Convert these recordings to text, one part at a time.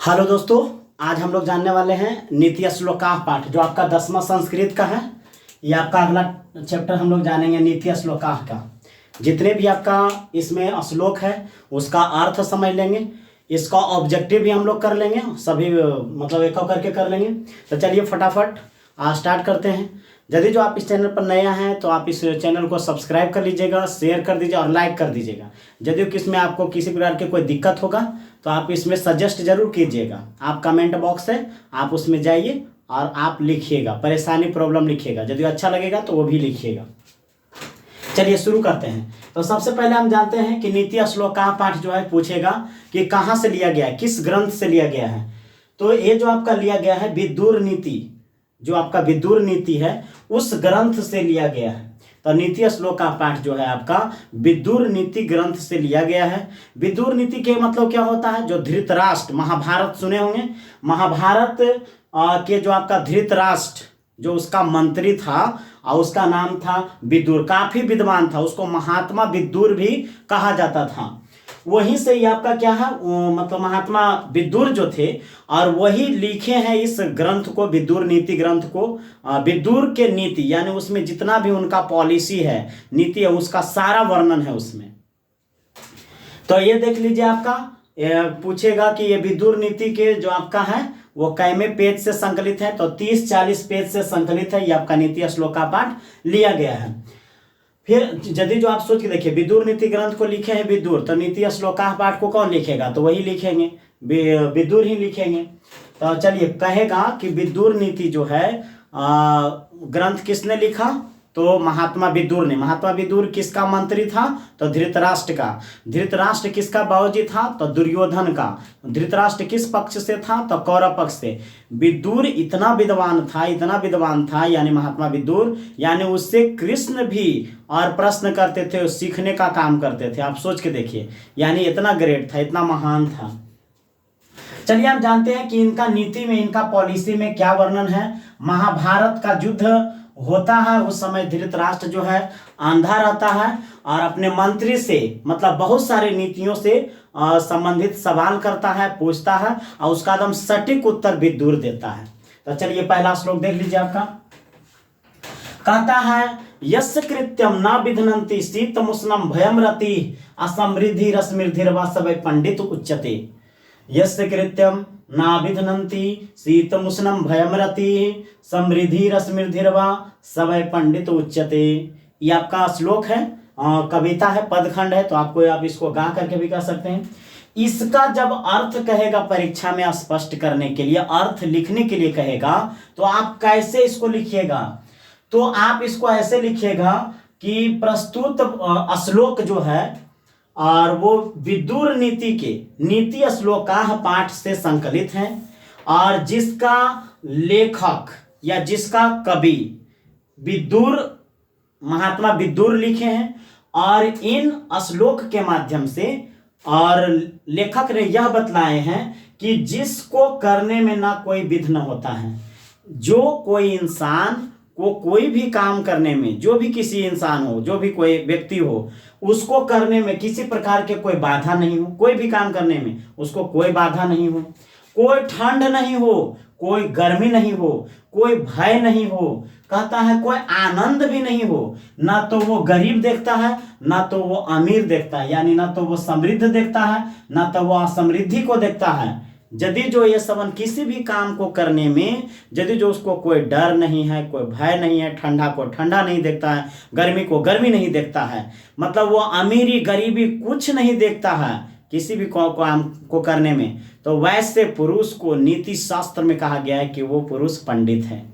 Hello दोस्तों, आज हम लोग जानने वाले हैं नीति श्लोकाह पाठ जो आपका 10वां संस्कृत का है। ये आपका अगला चैप्टर हम लोग जानेंगे नीति श्लोकाह का। जितने भी आपका इसमें श्लोक है उसका अर्थ समझ लेंगे, इसका ऑब्जेक्टिव भी हम लोग कर लेंगे, सभी मतलब एक करके कर लेंगे। तो चलिए फटाफट आज स्टार्ट करते हैं। यदि जो आप इस चैनल पर नया हैं तो आप इस चैनल को सब्सक्राइब कर लीजिएगा, शेयर कर दीजिए और लाइक कर दीजिएगा। यदि किसमें आपको किसी प्रकार की कोई दिक्कत होगा तो आप इसमें सजेस्ट जरूर कीजिएगा। आप कमेंट बॉक्स है, आप उसमें जाइए और आप लिखिएगा, परेशानी प्रॉब्लम लिखिएगा। यदि अच्छा लगेगा तो वो भी लिखिएगा। चलिए शुरू करते हैं। तो सबसे पहले हम जानते हैं कि नीति श्लोकाह पाठ जो है पूछेगा कि कहाँ से लिया गया है, किस ग्रंथ से लिया गया है। तो ये जो आपका लिया गया है विदुर नीति, जो आपका विदुर नीति है उस ग्रंथ से लिया गया है। तो नीति श्लोकाह पाठ जो है आपका विदुर नीति ग्रंथ से लिया गया है। विदुर नीति के मतलब क्या होता है, जो धृतराष्ट्र, महाभारत सुने होंगे, महाभारत के जो आपका धृतराष्ट्र जो उसका मंत्री था और उसका नाम था विदुर, काफी विद्वान था, उसको महात्मा विदुर भी कहा जाता था। वहीं से ही आपका क्या है मतलब महात्मा विदुर जो थे और वही लिखे हैं इस ग्रंथ को, विदुर नीति ग्रंथ को। विदुर के नीति यानी उसमें जितना भी उनका पॉलिसी है, नीति है, उसका सारा वर्णन है उसमें। तो ये देख लीजिए, आपका पूछेगा कि ये विदुर नीति के जो आपका है वो कैमे पेज से संकलित है। तो 30-40 पेज से संकलित है। ये आपका नीति श्लोकाह पाठ लिया गया है। फिर यदि जो आप सोच के देखिए, विदुर नीति ग्रंथ को लिखे हैं विदुर, तो नीति श्लोकाह पाठ को कौन लिखेगा, तो वही लिखेंगे, विदुर ही लिखेंगे। तो चलिए कहेगा कि विदुर नीति जो है ग्रंथ किसने लिखा, तो महात्मा विदुर ने। महात्मा विदुर किसका मंत्री था, तो धृतराष्ट्र का। धृतराष्ट्र किसका बाबूजी था, तो दुर्योधन का। धृतराष्ट्र किस पक्ष से था, तो कौरव पक्ष से। विदुर इतना विद्वान था, इतना विद्वान था, यानी महात्मा विदुर, यानी उससे कृष्ण भी और प्रश्न करते थे, सीखने का काम करते थे। आप सोच के देखिए, यानी इतना ग्रेट था, इतना महान था। चलिए हम जानते हैं कि इनका नीति में, इनका पॉलिसी में क्या वर्णन है। महाभारत का युद्ध होता है, उस समय धृतराष्ट्र जो है अंधा रहता है और अपने मंत्री से मतलब बहुत सारे नीतियों से संबंधित सवाल करता है, पूछता है और उसका एकदम सटीक उत्तर विदुर देता है। तो चलिए पहला श्लोक देख लीजिए। आपका कहता है, यस्य कृत्यम न विधनन्ति शीतमुष्णं भयम रति असमृद्धि रश्मिर्धिर्वा सवै पंडित उच्यते। यस्य कृत्यम ना विधनन्ति शीतमुष्णं भयम रति समृद्धि रश्मिर्धिर्वा सवै पंडित उच्यते। ये आपका श्लोक है, कविता है, पदखंड है, तो आप इसको गा करके भी कह सकते हैं। इसका जब अर्थ कहेगा परीक्षा में स्पष्ट करने के लिए, अर्थ लिखने के लिए कहेगा, तो आप कैसे इसको लिखिएगा, तो आप इसको ऐसे लिखिएगा कि प्रस्तुत श्लोक जो है और वो विदुर नीति के नीति श्लोकाह पाठ से संकलित है और जिसका लेखक या जिसका कवि विदुर, महात्मा विदुर लिखे हैं। और इन श्लोक के माध्यम से और लेखक ने यह बतलाए हैं कि जिसको करने में ना कोई विघ्न होता है, जो कोई इंसान को कोई भी काम करने में, जो भी किसी इंसान हो, जो भी कोई व्यक्ति हो, उसको करने में किसी प्रकार के कोई बाधा नहीं हो, कोई भी काम करने में उसको कोई बाधा नहीं हो, कोई ठंड नहीं हो, कोई गर्मी नहीं हो, कोई भय नहीं हो, कहता है कोई आनंद भी नहीं हो, ना तो वो गरीब देखता है ना तो वो अमीर देखता है, यानी ना तो वो समृद्ध देखता है ना तो वो असमृद्धि को देखता है। यदि जो ये सबन किसी भी काम को करने में यदि जो उसको कोई डर नहीं है, कोई भय नहीं है, ठंडा को ठंडा नहीं देखता है, गर्मी को गर्मी नहीं देखता है, मतलब वो अमीरी गरीबी कुछ नहीं देखता है किसी भी काम को करने में, तो वैसे पुरुष को नीति शास्त्र में कहा गया है कि वो पुरुष पंडित है।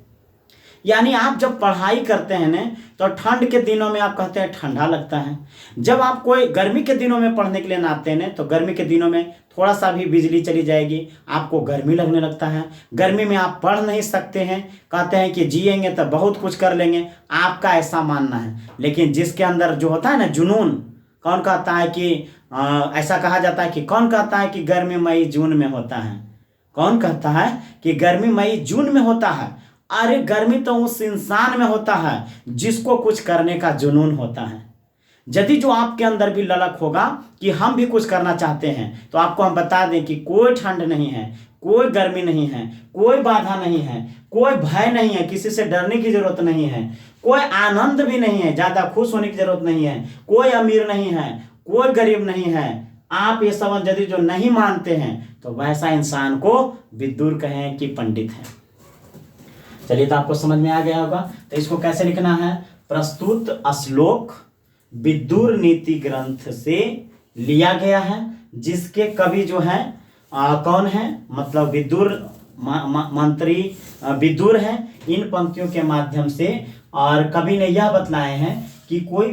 यानी आप जब पढ़ाई करते हैं ना, तो ठंड के दिनों में आप कहते हैं ठंडा लगता है। जब आप कोई गर्मी के दिनों में पढ़ने के लिए आते हैं, तो गर्मी के दिनों में थोड़ा सा भी बिजली चली जाएगी, आपको गर्मी लगने लगता है। गर्मी में आप पढ़ नहीं सकते हैं, कहते हैं कि जिएंगे तो बहुत कुछ कर लेंगे, आपका ऐसा मानना है। लेकिन जिसके अंदर जो होता है ना जुनून, कौन कहता है कि ऐसा कहा जाता है कि कौन कहता है कि गर्मी मई जून में होता है, कौन कहता है कि गर्मी मई जून में होता है। अरे गर्मी तो उस इंसान में होता है जिसको कुछ करने का जुनून होता है, यदि जो आपके अंदर भी ललक होगा कि हम भी कुछ करना चाहते हैं, तो आपको हम बता दें कि कोई ठंड नहीं है, कोई गर्मी नहीं है, कोई बाधा नहीं है, कोई भय नहीं है, किसी से डरने की जरूरत नहीं है, कोई आनंद भी नहीं है, ज्यादा खुश होने की जरूरत नहीं है, कोई अमीर नहीं है, कोई गरीब नहीं है। आप ये सब यदि जो नहीं मानते हैं तो वैसा इंसान को विदुर कहें कि पंडित है। चलिए, तो आपको समझ में आ गया होगा। तो इसको कैसे लिखना है? प्रस्तुत श्लोक विदुर नीति ग्रंथ से लिया गया है, जिसके कवि जो है कौन है? मतलब विदुर मंत्री विदुर है। इन पंक्तियों के माध्यम से और कवि ने यह बतलाए हैं कि कोई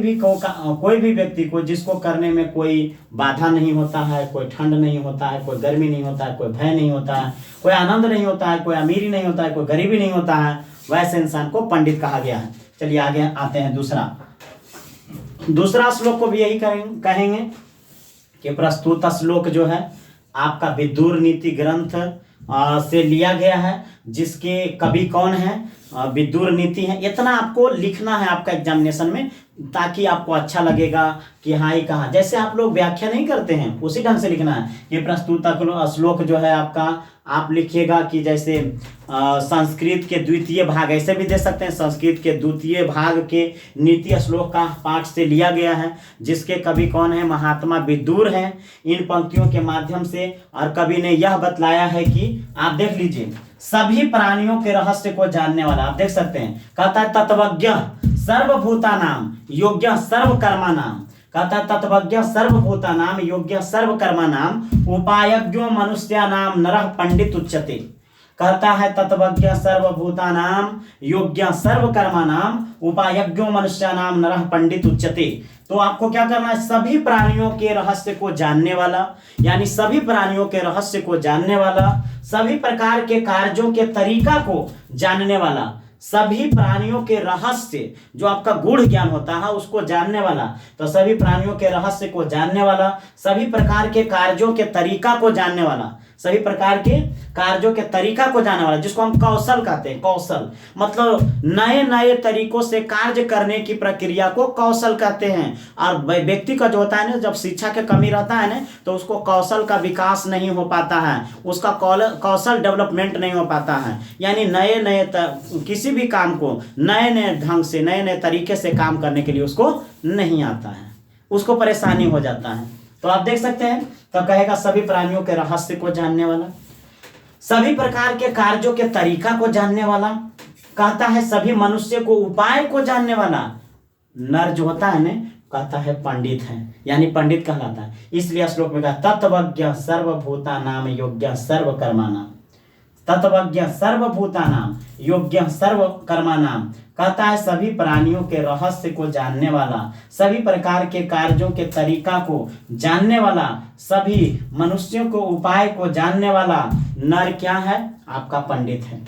भी व्यक्ति को जिसको करने में कोई बाधा नहीं होता है, कोई ठंड नहीं होता है, कोई गर्मी नहीं होता है, कोई भय नहीं होता है, कोई आनंद नहीं होता है, कोई अमीरी नहीं होता है, कोई गरीबी नहीं होता है, वैसे इंसान को पंडित कहा गया है। चलिए आगे आते हैं। दूसरा श्लोक को भी यही कहेंगे कि प्रस्तुत श्लोक जो है आपका विदुर नीति ग्रंथ से लिया गया है, जिसके कवि कौन है? विदुर नीति है। इतना आपको लिखना है आपका एग्जामिनेशन में, ताकि आपको अच्छा लगेगा कि हाँ ये कहाँ, जैसे आप लोग व्याख्या नहीं करते हैं उसी ढंग से लिखना है। ये प्रस्तुत श्लोक जो है आपका, आप लिखिएगा कि जैसे संस्कृत के द्वितीय भाग, ऐसे भी दे सकते हैं, संस्कृत के द्वितीय भाग के नीति श्लोक का पाठ से लिया गया है, जिसके कवि कौन है? महात्मा विदुर हैं। इन पंक्तियों के माध्यम से और कवि ने यह बतलाया है कि आप देख लीजिए, सभी प्राणियों के रहस्य को जानने वाला, आप देख सकते हैं, कहता है तत्वज्ञ सर्वभूतानाम योग्य सर्वकर्माणाम, कहता है तत्वज्ञ सर्वभूतानाम योग्य कर्माणाम उपायज्ञो मनुष्यानाम नरः पंडित उच्यते। कहता है तत्वज्ञ सर्वभूतानाम योग्य कर्माणाम उपायज्ञो मनुष्यानाम नरः पंडित उच्यते। तो आपको क्या करना है? सभी प्राणियों के रहस्य को जानने वाला, यानी सभी प्राणियों के रहस्य को जानने वाला, सभी प्रकार के कार्यों के तरीका को जानने वाला, सभी प्राणियों के रहस्य जो आपका गूढ़ ज्ञान होता है उसको जानने वाला, तो सभी प्राणियों के रहस्य को जानने वाला, सभी प्रकार के कार्यों के तरीका को जानने वाला, सभी प्रकार के कार्यों के तरीका को जानने वाला, जिसको हम कौशल कहते हैं। कौशल मतलब नए नए तरीकों से कार्य करने की प्रक्रिया को कौशल कहते हैं। और व्यक्ति का जो होता है ना, जब शिक्षा की कमी रहता है ना, तो उसको कौशल का विकास नहीं हो पाता है, उसका कौशल डेवलपमेंट नहीं हो पाता है। यानी नए नए किसी भी काम को नए नए ढंग से, नए नए तरीके से काम करने के लिए उसको नहीं आता है, उसको परेशानी हो जाता है। तो आप देख सकते हैं, तो कहेगा सभी प्राणियों के रहस्य को जानने वाला, सभी प्रकार के कार्यों के तरीका को जानने वाला, कहता है सभी मनुष्य को उपाय को जानने वाला। नर जो होता है ना, कहता है पंडित है, यानी पंडित कहलाता है। इसलिए श्लोक में कहा तत्वज्ञ सर्वभूतानाम योग्य सर्वकर्माणाम, तत्वज्ञ सर्वभूतानाम योग्य सर्वकर्माणाम, कहता है सभी प्राणियों के रहस्य को जानने वाला, सभी प्रकार के कार्यों के तरीका को जानने वाला, सभी मनुष्यों को उपाय को जानने वाला नर क्या है? आपका पंडित है।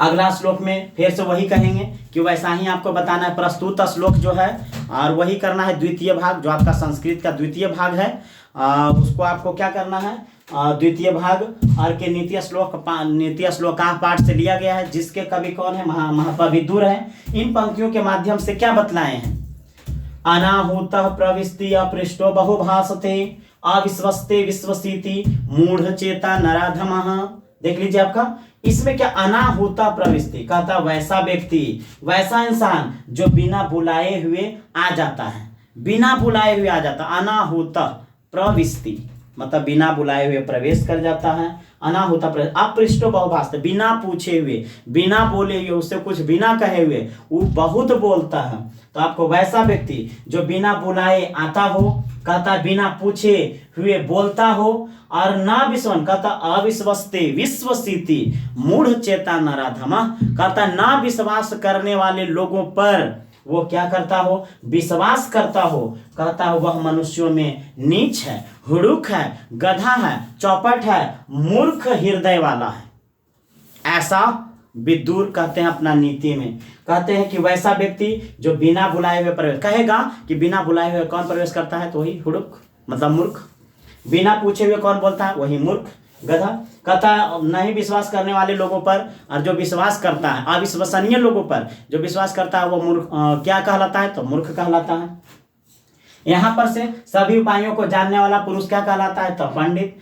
अगला श्लोक में फिर से वही कहेंगे कि वैसा ही आपको बताना है। प्रस्तुत श्लोक जो है और वही करना है, द्वितीय भाग जो आपका संस्कृत का द्वितीय भाग है, उसको आपको क्या करना है? द्वितीय भाग और के नीति श्लोका पाठ से लिया गया है, जिसके कवि कौन है? महात्मा विदुर है। इन पंक्तियों के माध्यम से क्या बतलाए हैं? अनाहूतः प्रविष्टि अपृष्टो बहुभासते अविश्वस्ते विश्वसीति मूढ़ चेता नराधमः। देख लीजिए आपका इसमें क्या? अनाहूता प्रविष्टि, कहता वैसा व्यक्ति, वैसा इंसान जो बिना बुलाए हुए आ जाता है, बिना बुलाए हुए आ जाता। अनाहूता प्रविष्टि मतलब बिना बुलाए हुए प्रवेश कर जाता है। अनाहूता अपृष्टो बहुभाषते, बिना पूछे हुए, बिना बोले हुए, उससे कुछ बिना कहे हुए वो बहुत बोलता है। तो आपको वैसा व्यक्ति जो बिना बुलाए आता हो, कहता बिना पूछे हुए बोलता हो, और ना विश्वन कहता अविश्वस्ते विश्वसीति मूढ़ चेता नराधमा, कहता ना विश्वास करने वाले लोगों पर वो क्या करता हो? विश्वास करता हो। कहता है वह मनुष्यों में नीच है, हुड़ुक है, गधा है, चौपट है, मूर्ख हृदय वाला है। ऐसा विदुर कहते हैं अपना नीति में। कहते हैं कि वैसा व्यक्ति जो बिना बुलाए हुए प्रवेश, कहेगा कि बिना बुलाए हुए कौन प्रवेश करता है? तो वही हुड़ुक मतलब मूर्ख। बिना पूछे हुए कौन बोलता है? वही मूर्ख, गधा। कहता नहीं विश्वास करने वाले लोगों पर, और जो विश्वास करता है अविश्वसनीय लोगों पर जो विश्वास करता है वो मूर्ख क्या कहलाता है? तो मूर्ख कहलाता है। यहाँ पर से सभी उपायों को जानने वाला पुरुष क्या कहलाता है? तो पंडित।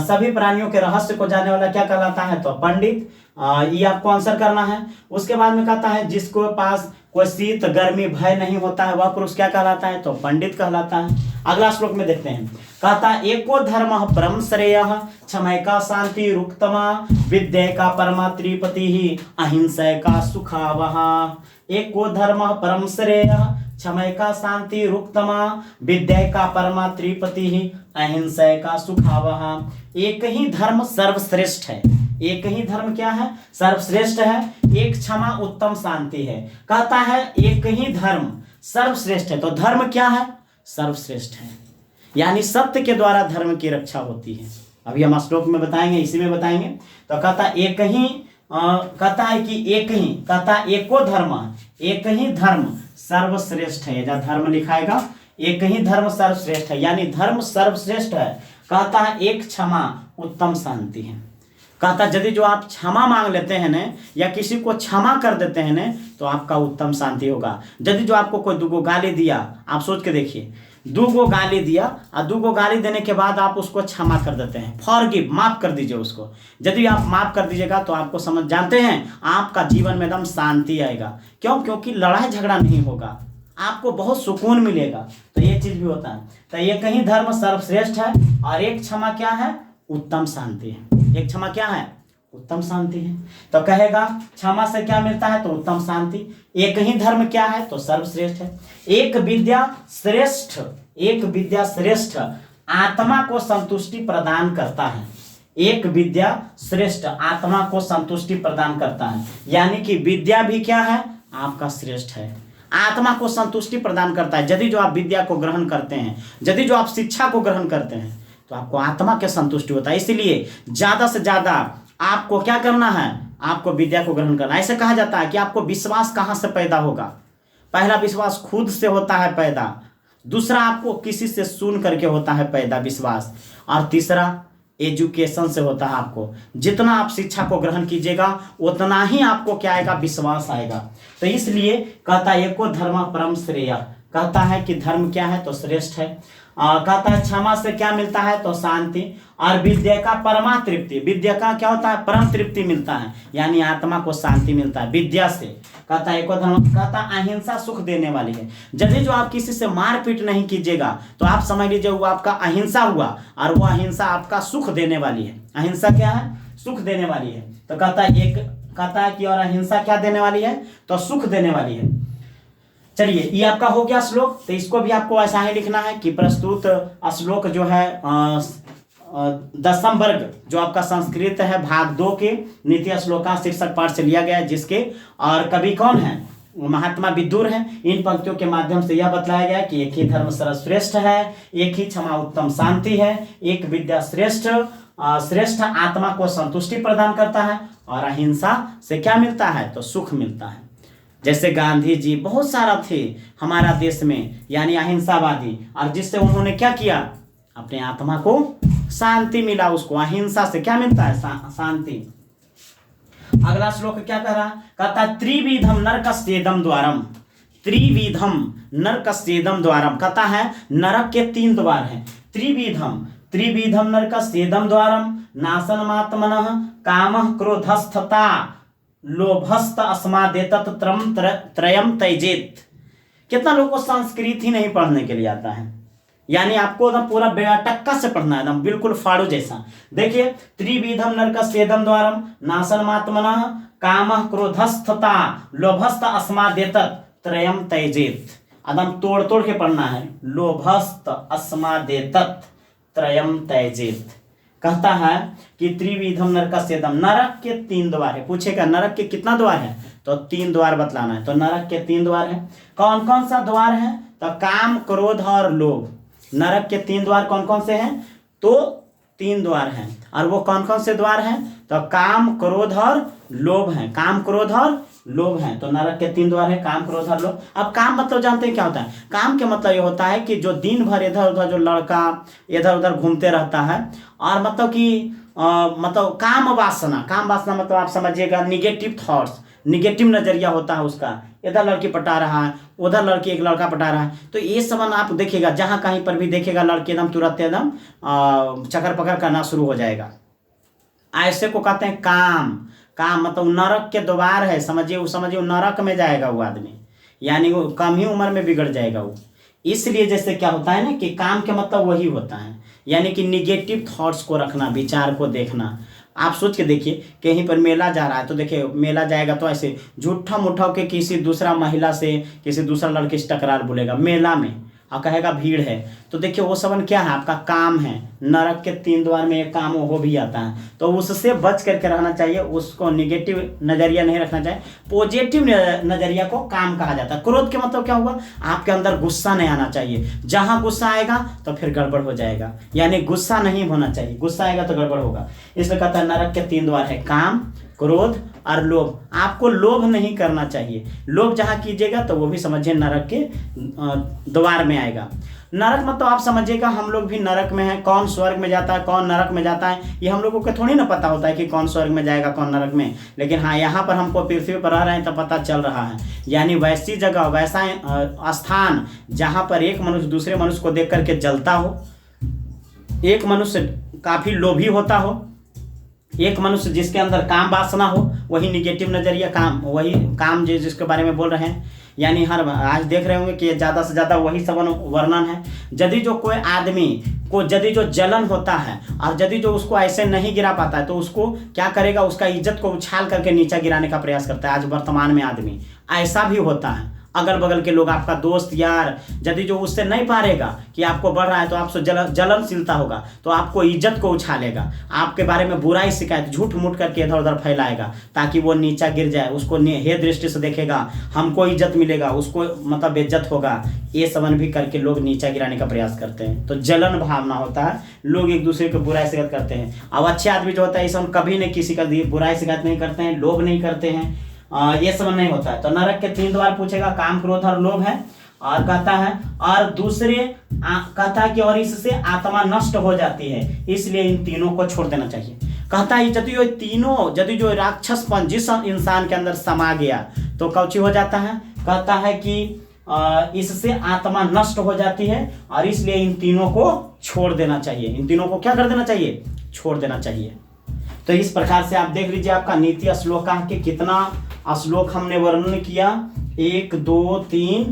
सभी प्राणियों के रहस्य को जानने वाला क्या कहलाता है? तो पंडित। ये आपको आंसर करना है। उसके बाद में कहता है जिसको पास कोई शीत गर्मी भय नहीं होता है वह पुरुष क्या कहलाता है? तो पंडित कहलाता है। अगला श्लोक में देखते हैं, कहता है एको धर्म परम श्रेय क्षमैका शांति रुक्तमा विद्या का परमा त्रिपति ही अहिंसा का सुखावह। एको धर्म परम श्रेय क्षमैका शांति रुक्तमा विद्या का परमा त्रिपति ही अहिंसा का सुखावह। एक ही धर्म सर्वश्रेष्ठ है। एक ही धर्म क्या है? सर्वश्रेष्ठ है। एक क्षमा उत्तम शांति है। कहता है एक ही धर्म सर्वश्रेष्ठ है। तो धर्म क्या है? सर्वश्रेष्ठ है, यानी सत्य के द्वारा धर्म की रक्षा होती है। अभी हम श्लोक में बताएंगे, इसी में बताएंगे। तो कहता एक ही कहता है कि एक ही, कहता एको धर्म, एक ही धर्म सर्वश्रेष्ठ है। जब धर्म लिखाएगा एक ही धर्म सर्वश्रेष्ठ है, यानी धर्म सर्वश्रेष्ठ है। कहता है एक क्षमा उत्तम शांति है। कहता यदि जो आप क्षमा मांग लेते हैं न, या किसी को क्षमा कर देते हैं न, तो आपका उत्तम शांति होगा। यदि जो आपको कोई दूगो गाली दिया, आप सोच के देखिए, दूगो गाली दिया और दूगो गाली देने के बाद आप उसको क्षमा कर देते हैं, फॉरगिव, माफ कर दीजिए उसको। यदि आप माफ कर दीजिएगा तो आपको समझ जानते हैं आपका जीवन में एकदम शांति आएगा। क्यों? क्योंकि लड़ाई झगड़ा नहीं होगा, आपको बहुत सुकून मिलेगा। तो ये चीज भी होता है। तो ये कहीं धर्म सर्वश्रेष्ठ है और एक क्षमा क्या है? उत्तम शांति है। एक क्षमा क्या है? उत्तम शांति है। तो कहेगा क्षमा से क्या मिलता है? तो उत्तम शांति। एक ही धर्म क्या है? तो सर्वश्रेष्ठ है। एक विद्या श्रेष्ठ, एक विद्या श्रेष्ठ आत्मा को संतुष्टि प्रदान करता है। एक विद्या श्रेष्ठ आत्मा को संतुष्टि प्रदान करता है, यानी कि विद्या भी क्या है? आपका श्रेष्ठ है, आत्मा को संतुष्टि प्रदान करता है। यदि जो आप विद्या को ग्रहण करते हैं, यदि जो आप शिक्षा को ग्रहण करते हैं, तो आपको आत्मा की संतुष्टि होता है। इसलिए ज्यादा से ज्यादा आपको क्या करना है? आपको विद्या को ग्रहण करना। ऐसे कहा जाता है कि आपको विश्वास कहाँ से पैदा होगा? पहला विश्वास खुद से होता है पैदा, दूसरा आपको किसी से सुन करके होता है पैदा विश्वास, और तीसरा एजुकेशन से होता है। आपको जितना आप शिक्षा को ग्रहण कीजिएगा उतना ही आपको क्या आएगा? विश्वास आएगा। तो इसलिए कहता है एको धर्म परम श्रेय, कहता है कि धर्म क्या है? तो श्रेष्ठ है। कहता है क्षमा से क्या मिलता है? तो शांति। और विद्या का परमा तृप्ति, विद्या का क्या होता है? परम तृप्ति मिलता है, यानी आत्मा को शांति मिलता है विद्या से। कहता है एको धर्म, कहता अहिंसा सुख देने वाली है। यदि जो आप किसी से मारपीट नहीं कीजिएगा तो आप समझ लीजिए वो आपका अहिंसा हुआ, और वो अहिंसा आपका सुख देने वाली है। अहिंसा क्या है? सुख देने वाली है। तो कहता है एक, कहता है कि और अहिंसा क्या देने वाली है? तो सुख देने वाली है। चलिए ये आपका हो गया श्लोक। तो इसको भी आपको ऐसा ही लिखना है कि प्रस्तुत श्लोक जो है 10वीं वर्ग जो आपका संस्कृत है भाग 2 के नीति श्लोका शीर्षक पाठ से लिया गया है, जिसके और कवि कौन है? महात्मा विदुर हैं। इन पंक्तियों के माध्यम से यह बतलाया गया कि एक ही धर्म सर्वश्रेष्ठ है, एक ही क्षमा उत्तम शांति है, एक विद्या श्रेष्ठ आत्मा को संतुष्टि प्रदान करता है, और अहिंसा से क्या मिलता है? तो सुख मिलता है। जैसे गांधी जी बहुत सारा थे हमारा देश में, यानी अहिंसावादी, और जिससे उन्होंने क्या किया? अपने आत्मा को शांति मिला। उसको अहिंसा से क्या मिलता है? शांति। अगला श्लोक क्या कह रहा? कहता त्रिविधम नरकस्येदम द्वारम, त्रिविधम नरकस्येदम द्वारम। कहता है नरक के 3 द्वार हैं। त्रिविधम नरकस्येदम द्वारम नाशनमात्मनः कामः क्रोधस्थता लोभस्त अस्मादेतत् त्रयम त्यजेत। कितना लोगों को संस्कृत ही नहीं पढ़ने के लिए आता है, यानी आपको एकदम पूरा बेटक्का से पढ़ना है, एकदम बिल्कुल फाड़ू जैसा। देखिए त्रिविधम नरकस्येदम द्वारम नाशनमात्मनः कामः क्रोधस्थता लोभस्त अस्मादेतत् त्रयम त्यजेत। एकदम तोड़ तोड़ के पढ़ना है। लोभस्त अस्मादेतत् त्रयम त्यजेत। कहता है कि त्रिविधम नरकस्येदम, नरक के 3 द्वार है। पूछेगा नरक के कितना द्वार है? तो 3 द्वार बतलाना है। तो नरक के 3 द्वार है। कौन कौन सा द्वार है? तो काम क्रोध और लोभ। नरक के 3 द्वार कौन कौन से हैं? तो 3 द्वार हैं। और वो कौन कौन से द्वार हैं? तो काम क्रोध और लोभ हैं। काम क्रोध और लोभ हैं। तो नरक के 3 द्वार है, काम क्रोध और लोभ। अब काम मतलब जानते हैं क्या होता है? काम के मतलब ये होता है कि जो दिन भर इधर उधर जो लड़का इधर उधर घूमते रहता है, और मतलब कि मतलब काम वासना मतलब आप समझिएगा निगेटिव थॉट्स, निगेटिव नजरिया होता है उसका, इधर लड़की पटा रहा है, उधर लड़की एक लड़का पटा रहा है, तो ये सबन आप देखिएगा जहाँ कहीं पर भी देखिएगा लड़की एकदम तुरंत एकदम चक्कर पकड़ करना शुरू हो जाएगा। ऐसे को कहते हैं काम। काम मतलब नरक के द्वार है, समझिए वो नरक में जाएगा वो आदमी, यानी वो कम ही उम्र में बिगड़ जाएगा वो। इसलिए जैसे क्या होता है ना कि काम के मतलब वही होता है, यानी कि निगेटिव थॉट्स को रखना, विचार को देखना। आप सोच के देखिए कहीं पर मेला जा रहा है, तो देखिए मेला जाएगा तो ऐसे झूठा मुठा के किसी दूसरा महिला से, किसी दूसरा लड़के से टकरार बोलेगा मेला में और कहेगा भीड़ है, तो देखिए वो सबन क्या है, आपका काम है। नरक के 3 द्वार में एक काम वो भी आता है, तो उससे बच करके रहना चाहिए। उसको निगेटिव नज़रिया नहीं रखना चाहिए, पॉजिटिव नज़रिया को काम कहा जाता है। क्रोध के मतलब क्या हुआ, आपके अंदर गुस्सा नहीं आना चाहिए। जहाँ गुस्सा आएगा तो फिर गड़बड़ हो जाएगा, यानी गुस्सा नहीं होना चाहिए, गुस्सा आएगा तो गड़बड़ होगा। इसलिए कहता है नरक के 3 द्वार है, काम, क्रोध और लोभ। आपको लोभ नहीं करना चाहिए, लोभ जहाँ कीजिएगा तो वो भी समझिए नरक के द्वार में आएगा। नरक मतलब आप समझिएगा हम लोग भी नरक में हैं, कौन स्वर्ग में जाता है कौन नरक में जाता है ये हम लोगों को थोड़ी ना पता होता है कि कौन स्वर्ग में जाएगा कौन नरक में। लेकिन हाँ, यहाँ पर हमको पृथ्वी पर रह रहे हैं तो पता चल रहा है, यानी वैसी जगह, वैसा स्थान जहाँ पर एक मनुष्य दूसरे मनुष्य को देख करके जलता हो, एक मनुष्य काफ़ी लोभी होता हो, एक मनुष्य जिसके अंदर काम वासना हो, वही निगेटिव नज़रिया काम, वही काम जिसके बारे में बोल रहे हैं। यानी हर आज देख रहे होंगे कि ज़्यादा से ज़्यादा वही सब वर्णन है। यदि जो कोई आदमी को यदि जो जलन होता है और यदि जो उसको ऐसे नहीं गिरा पाता है तो उसको क्या करेगा, उसका इज्जत को उछाल करके नीचा गिराने का प्रयास करता है। आज वर्तमान में आदमी ऐसा भी होता है, अगल बगल के लोग, आपका दोस्त यार यदि जो उससे नहीं पारेगा कि आपको बढ़ रहा है तो आपसे जलनशीलता होगा, तो आपको इज्जत को उछालेगा, आपके बारे में बुराई शिकायत झूठ मूठ करके इधर उधर फैलाएगा ताकि वो नीचा गिर जाए। उसको हे दृष्टि से देखेगा, हमको इज्जत मिलेगा, उसको मतलब बेइज्जत होगा। ये समन भी करके लोग नीचा गिराने का प्रयास करते हैं। तो जलन भावना होता है, लोग एक दूसरे को बुराई शिकायत करते हैं। अब अच्छे आदमी जो होता है इस कभी नहीं किसी का बुराई शिकायत नहीं करते हैं, लोभ नहीं करते हैं, ये सब नहीं होता है। तो नरक के 3 द्वार पूछेगा, काम, क्रोध और लोभ है। और कहता है और दूसरे कहता है कि और इससे आत्मा नष्ट हो जाती है, इसलिए इन तीनों को छोड़ देना चाहिए। कहता है यदि जो राक्षसपन जिस इंसान के अंदर समा गया तो कौची हो जाता है, कहता है कि इससे आत्मा नष्ट हो जाती है और इसलिए इन तीनों को छोड़ देना चाहिए। इन तीनों को क्या कर देना चाहिए, छोड़ देना चाहिए। तो इस प्रकार से आप देख लीजिए आपका नीति श्लोक के कितना श्लोक हमने वर्णन किया, 1 2 3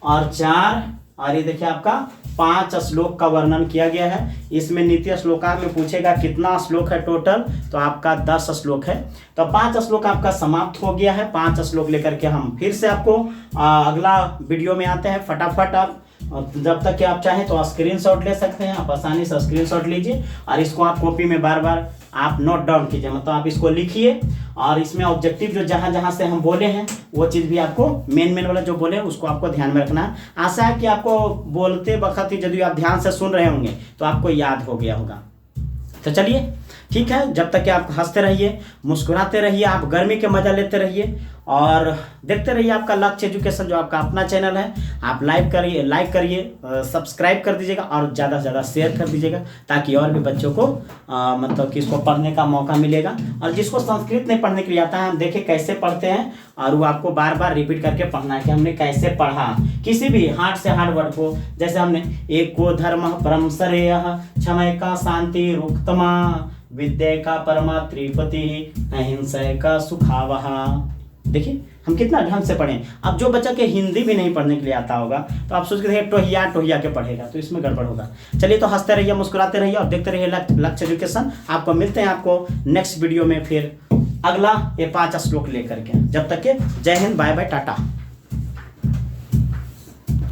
और 4, और ये देखिए आपका 5 श्लोक का वर्णन किया गया है। इसमें नीति श्लोका में पूछेगा कितना श्लोक है टोटल, तो आपका 10 श्लोक है। तो 5 श्लोक आपका समाप्त हो गया है। 5 श्लोक लेकर के हम फिर से आपको अगला वीडियो में आते हैं। फटाफट आप जब तक कि आप चाहें तो स्क्रीनशॉट ले सकते हैं, आप आसानी से स्क्रीनशॉट लीजिए और इसको आप कॉपी में बार बार आप नोट डाउन कीजिए, मतलब आप इसको लिखिए और इसमें ऑब्जेक्टिव जो जहाँ जहाँ से हम बोले हैं वो चीज़ भी आपको मेन वाला जो बोले उसको आपको ध्यान में रखना है। आशा है कि आपको बोलते वक्त ही यदि आप ध्यान से सुन रहे होंगे तो आपको याद हो गया होगा। तो चलिए ठीक है, जब तक कि आप हंसते रहिए, मुस्कुराते रहिए, आप गर्मी के मजा लेते रहिए और देखते रहिए आपका लक्ष्य एजुकेशन जो आपका अपना चैनल है। आप लाइक करिए, सब्सक्राइब कर दीजिएगा और ज़्यादा से ज़्यादा शेयर कर दीजिएगा ताकि और भी बच्चों को मतलब कि इसको पढ़ने का मौका मिलेगा। और जिसको संस्कृत नहीं पढ़ने के लिए आता है, हम देखें कैसे पढ़ते हैं और वो आपको बार बार रिपीट करके पढ़ना है कि हमने कैसे पढ़ा किसी भी हार्ड से हार्ड वर्ड को। जैसे हमने एको धर्म परम श्रेयः क्षमय का शांति रुक्तमा विद्या का परमा त्रिपति अहिंसा का सुखावह। देखिए हम कितना ढंग से पढ़ें। अब जो बच्चा के हिंदी भी नहीं पढ़ने के लिए आता होगा तो आप सोच के देखिए टोहिया के पढ़ेगा तो इसमें गड़बड़ होगा। चलिए तो हंसते रहिए, मुस्कुराते रहिए और देखते रहिए लक्ष्य एजुकेशन। आपको मिलते हैं आपको नेक्स्ट वीडियो में फिर अगला ये 5 श्लोक लेकर के। जब तक के जय हिंद, बाय बाय, टाटा।